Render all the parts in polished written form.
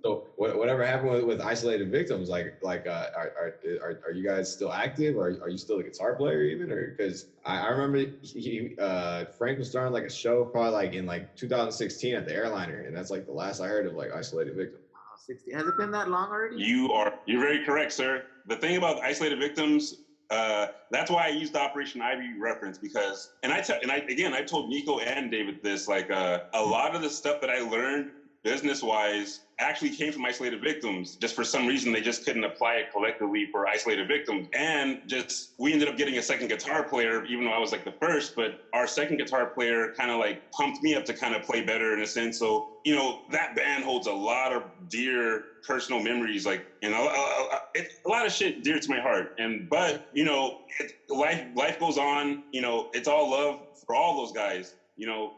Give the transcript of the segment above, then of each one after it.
So whatever happened with Isolated Victims? Are you guys still active? Are you still a guitar player even? Or because I remember Frank was starting like a show probably like in like 2016 at the Airliner, and that's like the last I heard of like Isolated Victims. 60. Has it been that long already? You're very correct, sir. The thing about Isolated Victims, that's why I used the Operation Ivy reference, because, and I told Nico and David this, like a lot of the stuff that I learned business-wise actually came from Isolated Victims. Just for some reason, they just couldn't apply it collectively for Isolated Victims. And just, we ended up getting a second guitar player, even though I was like the first, but our second guitar player kind of like pumped me up to kind of play better in a sense. So, you know, that band holds a lot of dear personal memories, like, you know, a lot of shit dear to my heart. But, you know, life goes on, you know, it's all love for all those guys, you know.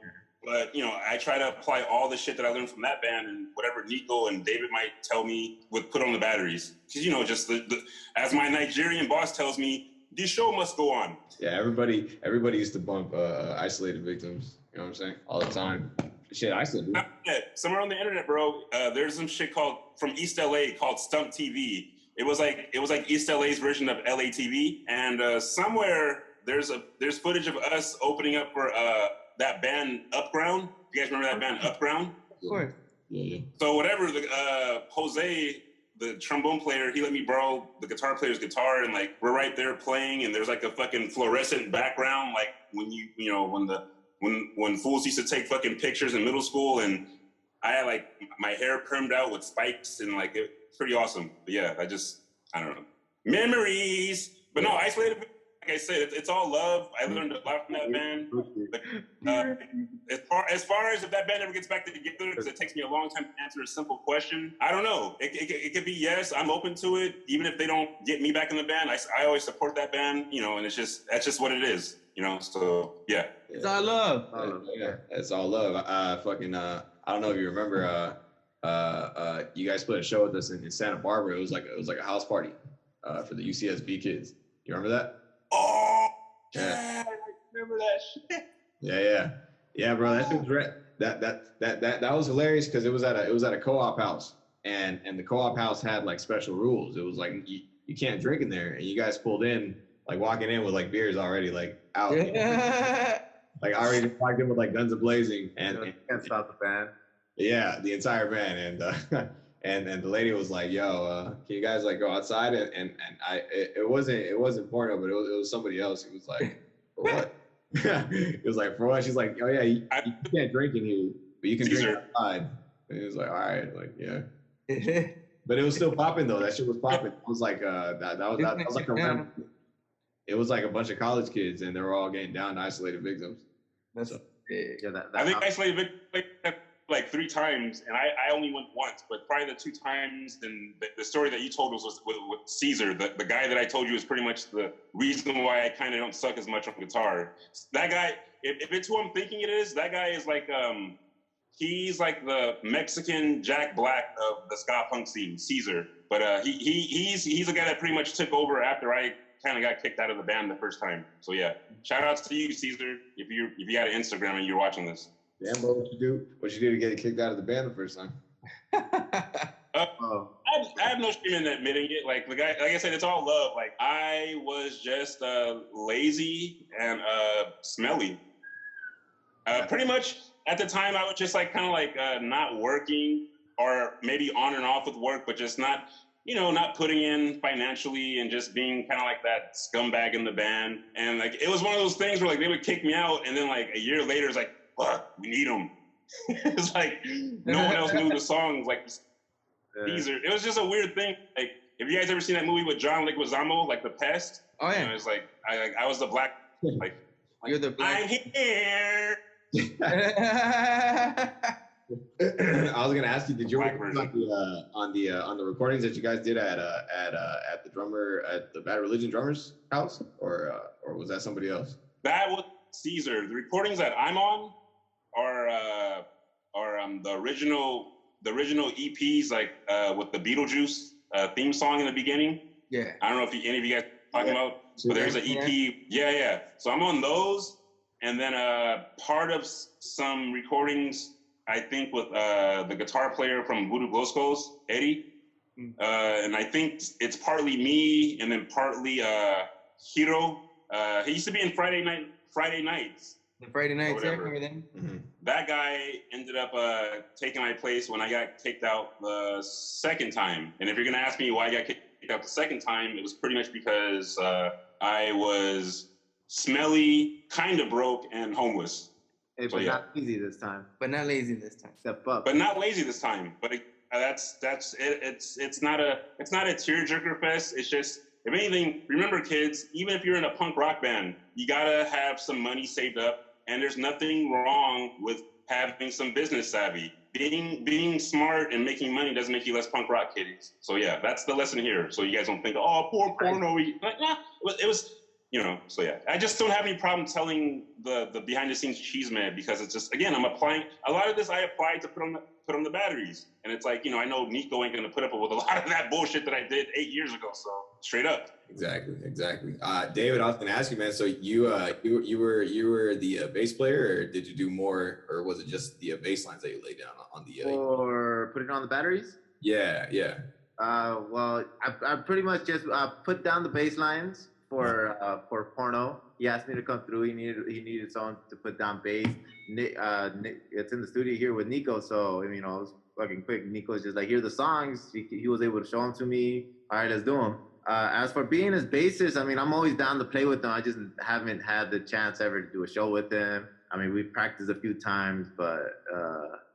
But, you know, I try to apply all the shit that I learned from that band and whatever Nico and David might tell me would put on the batteries. Because, you know, just as my Nigerian boss tells me, the show must go on. Yeah, everybody used to bump Isolated Victims, you know what I'm saying? All the time. Shit, I still do. Somewhere on the internet, bro, there's some shit from East LA called Stump TV. It was like East LA's version of LA TV. And somewhere there's footage of us opening up for that band Upground. You guys remember that band Upground? Of course. Yeah. So whatever, Jose, the trombone player, he let me borrow the guitar player's guitar, and like we're right there playing, and there's like a fucking fluorescent background, like when fools used to take fucking pictures in middle school, and I had like my hair permed out with spikes, and like it's pretty awesome. But yeah, I don't know, memories. But no, Isolated, like I said, it's all love. I learned a lot from that band. But, as far as if that band ever gets back together, because it takes me a long time to answer a simple question, I don't know. It could be yes, I'm open to it. Even if they don't get me back in the band, I always support that band, you know, and that's just what it is, you know. So yeah, it's all love. Yeah, it's all love. I don't know if you remember. You guys put a show with us in Santa Barbara. It was like a house party for the UCSB kids. You remember that? Oh, yeah, I remember that shit. Yeah, bro. That shit was that was hilarious because it was at a co-op house, and the co-op house had like special rules. It was like you can't drink in there, and you guys pulled in like walking in with like beers already like out. Yeah. Like I already walked in with like guns a-blazing, and can't stop the band. Yeah, the entire band, and the lady was like, "Yo, can you guys like go outside?" And it wasn't porno, but it was somebody else. He was like, "For what?" It was like, "For what?" She's like, "Oh yeah, you can't drink in here, but you can drink outside." And he was like, "All right, like yeah." But it was still popping though. That shit was popping. It was like that was like a it was like a bunch of college kids, and they were all getting down to Isolated Victims. That's I think Isolated Victims like 3 times, and I only went once, but probably the 2 times, and the story that you told us was with Caesar, the guy that I told you is pretty much the reason why I kind of don't suck as much on guitar. That guy, if it's who I'm thinking it is, that guy is like, he's like the Mexican Jack Black of the ska punk scene, Caesar. But he's the guy that pretty much took over after I kind of got kicked out of the band the first time. So yeah, shout outs to you, Caesar, if you got an Instagram and you're watching this. Damn, bro, what you do to get kicked out of the band the first time? I have no shame in admitting it. Like the guy, like I said, it's all love. Like I was just lazy and smelly. Pretty much at the time, I was just like kind of like not working, or maybe on and off with work, but just not, not putting in financially and just being kind of like that scumbag in the band. And like it was one of those things where like they would kick me out, and then like a year later, it's like, fuck, we need them. It's like no one else knew the songs. Like it was just a weird thing. Like, have you guys ever seen that movie with John Leguizamo, like The Pest? Oh yeah. It's like I was the black. Like you're the black. I'm here. I was gonna ask you, did you work on the recordings that you guys did at the drummer at the Bad Religion drummers house, or was that somebody else? That was Caesar. The recordings that I'm on are the original EPs, like with the Beetlejuice theme song in the beginning. Yeah. I don't know if any of you guys are talking about, but there's an EP. Yeah. So I'm on those, and then part of some recordings I think, with the guitar player from Voodoo Glow Skulls, Eddie. And I think it's partly me and then partly Hiro. He used to be in Friday Nights. The Friday nights, yeah, everything. Mm-hmm. That guy ended up taking my place when I got kicked out the second time. And if you're gonna ask me why I got kicked out the second time, it was pretty much because I was smelly, kind of broke, and homeless. Hey, So, but yeah. not easy this time. But not lazy this time. Step up. But not lazy this time. But that's it. It's not a tearjerker fest. It's just, if anything, remember, kids, even if you're in a punk rock band, you gotta have some money saved up, and there's nothing wrong with having some business savvy. Being smart and making money doesn't make you less punk rock, kiddies. So yeah, that's the lesson here. So you guys don't think, oh, poor porno. Like, yeah, it was. So yeah, I just don't have any problem telling the behind the scenes cheeseman, because it's just, again, I'm applying a lot of this. I applied to put on the batteries, and it's like, I know Nico ain't gonna put up with a lot of that bullshit that I did 8 years ago. So straight up. Exactly. David, I was gonna ask you, man. So you were the bass player, or did you do more, or was it just the bass lines that you laid down on the? Or put it on the batteries? Yeah. Well, I pretty much just put down the bass lines for Porno. He asked me to come through. He needed someone to put down bass. Nick, it's in the studio here with Nico, so it was fucking quick. Nico's just like, here are the songs. He was able to show them to me. All right, let's do them. As for being his bassist, I'm always down to play with him. I just haven't had the chance ever to do a show with him. We've practiced a few times, but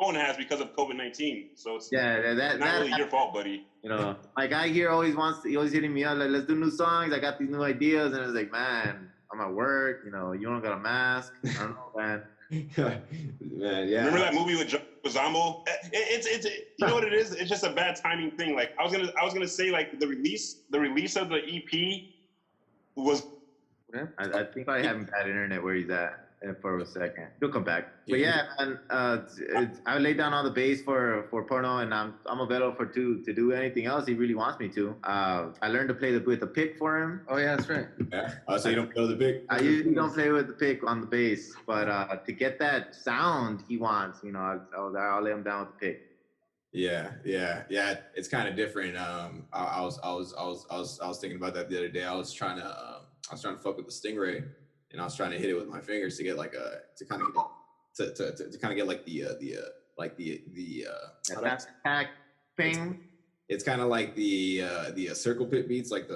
Phone has, because of COVID-19. So it's not really your fault, buddy. My guy here always hitting me up like, let's do new songs. I got these new ideas, and I was like, man, I'm at work. You don't got a mask. I don't know, man. Man, yeah. Remember that movie with Zombo? It's you know what it is? It's just a bad timing thing. Like I was gonna say, like the release of the EP was. I think I haven't had internet where he's at for a second. He'll come back. But yeah, man, I laid down all the bass for Porno, and I'm available to do anything else he really wants me to. I learned to play with the pick for him. Oh yeah, that's right. Yeah. So you don't play with the pick? I usually don't play with the pick on the bass, but to get that sound he wants, I'll lay him down with the pick. Yeah. It's kind of different. I was thinking about that the other day. I was trying to fuck with the Stingray, and I was trying to hit it with my fingers to get like to kind of get like the attack thing. It's kind of like the circle pit beats, like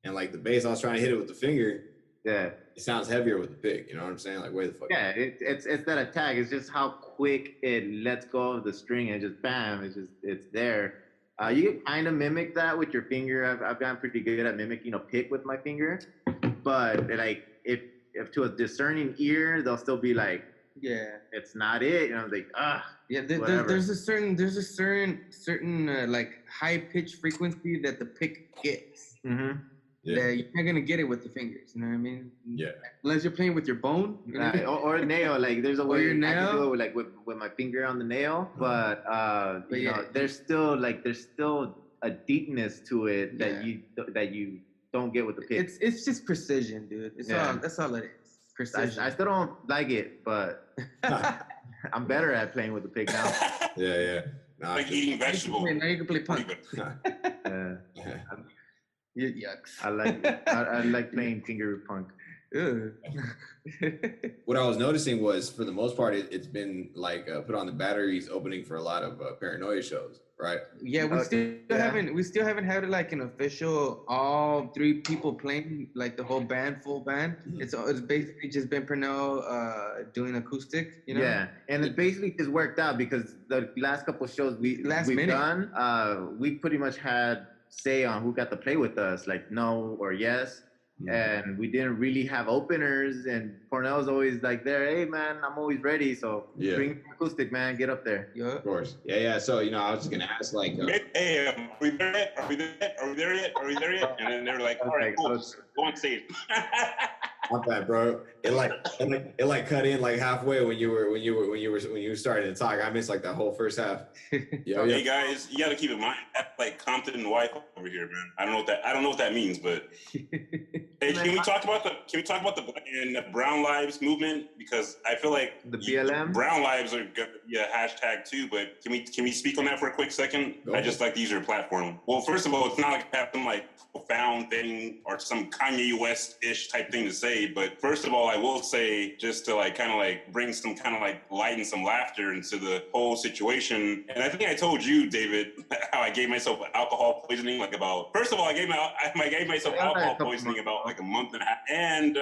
and like the bass. I was trying to hit it with the finger. Yeah, it sounds heavier with the pick. You know what I'm saying? Like, where the fuck? Yeah, it's that attack. It's just how quick it lets go of the string and just bam, it's there. You can kind of mimic that with your finger. I've gotten pretty good at mimicking a pick with my finger, but like if to a discerning ear, they'll still be like, yeah, it's not it. I'm like, yeah. There's a certain like high pitch frequency that the pick gets. Mm-hmm. Yeah. You're not gonna get it with the fingers. You know what I mean? Yeah. Unless you're playing with your bone, or a nail. Like there's a way your nail? I can do it with my finger on the nail, but there's still a deepness to it that you don't get with the pick. It's just precision, dude. That's all it is. Precision. I still don't like it, but I'm better at playing with the pick now. Yeah. Nah, like eating vegetables. Now you can play punk. Yucks. I like playing finger punk. What I was noticing was, for the most part, it's been like put on the batteries opening for a lot of Paranoia shows, right? Yeah, we still haven't had like an official all three people playing, like the whole band, full band. Mm-hmm. It's basically just been Purnell doing acoustic, Yeah, and it basically just worked out because the last couple of shows we've done, we pretty much had say on who got to play with us, like no or yes. And we didn't really have openers, and Purnell's always like there, hey man, I'm always ready, so bring acoustic, man, get up there. Yeah, of course. Yeah. So I was just gonna ask, like, hey, are we there yet? Are we there yet? And then they were like, all right, cool, go on stage. Not bad, bro. It cut in like halfway when you started to talk. I missed like that whole first half. Hey guys, you got to keep in mind that like Compton wife over here, man. I don't know what that means, but hey, can we talk about the Black and the Brown Lives movement? Because I feel like the BLM Brown Lives are gonna be a hashtag too. But can we speak on that for a quick second? I just like to use your platform. Well, first of all, it's not like I have some like profound thing or some Kanye West-ish type thing to say, but first of all, I will say, just to like kind of like bring some kind of like light and some laughter into the whole situation. And I think I told you, David, how I gave myself alcohol poisoning. Like first of all, I gave myself alcohol poisoning about like a month and a half. And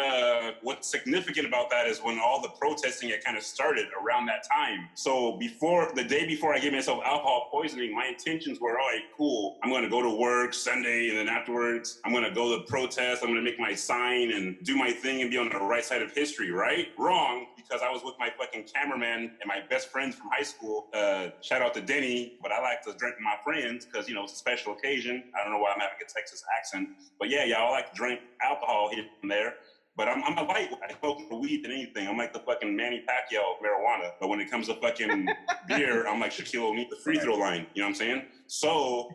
what's significant about that is when all the protesting had kind of started around that time. So the day before I gave myself alcohol poisoning, my intentions were, all right, cool, I'm going to go to work Sunday, and then afterwards, I'm going to go to protest. I'm going to make my sign and do my thing and be on the right side of history, right? Wrong, because I was with my fucking cameraman and my best friends from high school. Shout out to Denny, but I like to drink with my friends because, you know, it's a special occasion. I don't know why I'm having a Texas accent, but yeah, y'all like to drink alcohol here and there. But I'm a lightweight. I smoke more weed than anything. I'm like the fucking Manny Pacquiao of marijuana. But when it comes to fucking beer, I'm like Shaquille O'Neal, the free throw line. You know what I'm saying? So,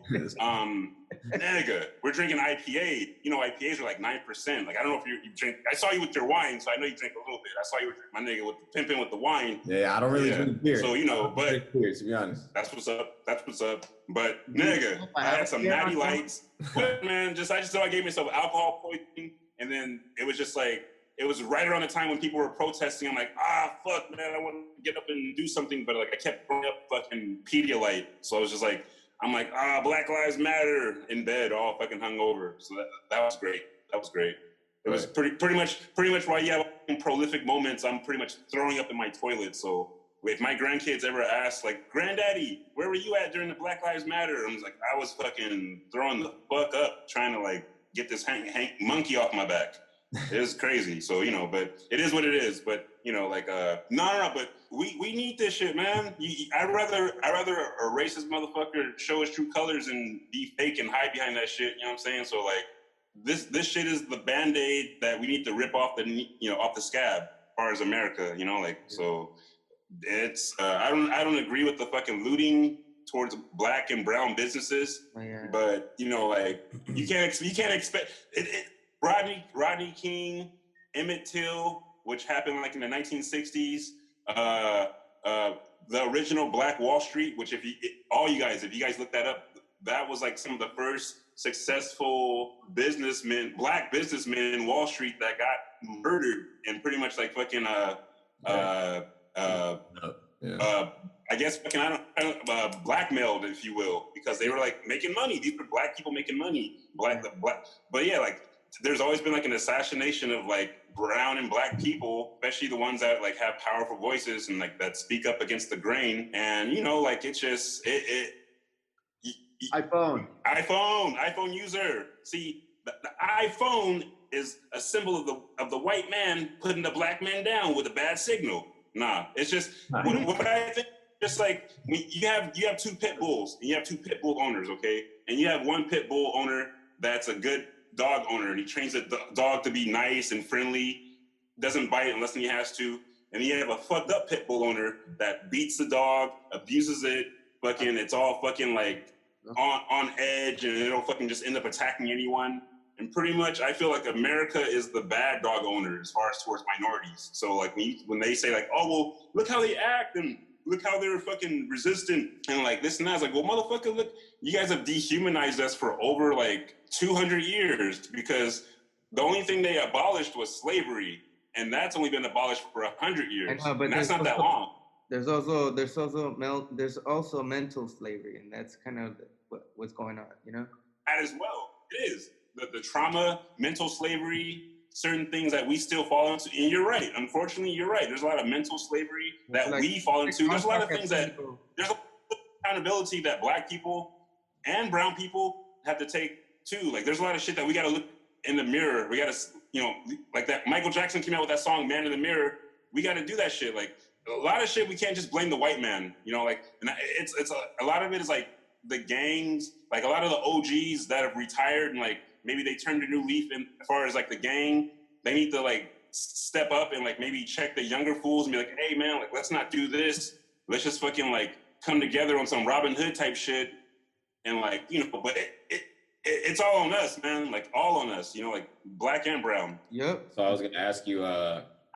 nigga, we're drinking IPA. You know, IPAs are like 9%. Like, I don't know if you drink. I saw you with your wine, so I know you drink a little bit. I saw you with my nigga with the pimping with the wine. Yeah, I don't really drink beer. So, you know, but beer, to be honest. That's what's up. But nigga, I had some natty lights. But man, I just thought I gave myself alcohol poisoning. And then it was just like, it was right around the time when people were protesting. I'm like, fuck, man, I want to get up and do something. But like, I kept throwing up fucking Pedialyte. So I was just like, I'm like, Black Lives Matter in bed, all fucking hungover. So that was great. It was pretty much why you have prolific moments. I'm pretty much throwing up in my toilet. So if my grandkids ever ask, like, Granddaddy, where were you at during the Black Lives Matter? I was like, I was fucking throwing the fuck up, trying to like get this Hank monkey off my back. It was crazy. So, you know, but it is what it is. But, you know, like, no, but we need this shit, man. I'd rather a racist motherfucker show his true colors and be fake and hide behind that shit. You know what I'm saying? So, like, this shit is the Band-Aid that we need to rip off off the scab as far as America, you know, like, so it's, I don't agree with the fucking looting towards Black and brown businesses, but you know, like you can't expect it. Rodney King, Emmett Till, which happened like in the 1960s. The original Black Wall Street, which if you guys look that up, that was like some of the first successful Black businessmen in Wall Street that got murdered and pretty much like fucking I guess blackmailed, if you will, because they were like making money. These were Black people making money. But yeah, like there's always been like an assassination of like brown and Black people, especially the ones that like have powerful voices and like that speak up against the grain. And you know, like it's just iPhone user. See, the iPhone is a symbol of the white man putting the Black man down with a bad signal. Nah, it's just what I think. Just like you have two pit bulls and you have two pit bull owners, okay? And you have one pit bull owner that's a good dog owner and he trains the dog to be nice and friendly, doesn't bite unless he has to. And you have a fucked up pit bull owner that beats the dog, abuses it, fucking, it's all fucking like on edge and it'll fucking just end up attacking anyone. And pretty much, I feel like America is the bad dog owner as far as towards minorities. So like when they say like, oh, well, look how they act and look how they're fucking resistant and like this and that. It's like, well, motherfucker, look, you guys have dehumanized us for over like 200 years because the only thing they abolished was slavery. And that's only been abolished for 100 years. I know, but that's not that long. There's also mental slavery, and that's kind of what's going on, you know? That as well. It is. The trauma, mental slavery, certain things that we still fall into. And you're right. Unfortunately, you're right. There's a lot of mental slavery that like, we fall into. There's a lot of things there's a lot of accountability that Black people and brown people have to take too. Like there's a lot of shit that we got to look in the mirror. We got to, you know, like that Michael Jackson came out with that song, Man in the Mirror. We got to do that shit. Like a lot of shit, we can't just blame the white man, you know, like, and it's a lot of it is like the gangs, like a lot of the OGs that have retired and like, maybe they turned a new leaf in as far as like the gang. They need to like step up and like maybe check the younger fools and be like, hey man, like let's not do this. Let's just fucking like come together on some Robin Hood type shit and like, you know, but it's all on us, man. Like all on us, you know, like black and brown. Yep. So I was gonna ask you,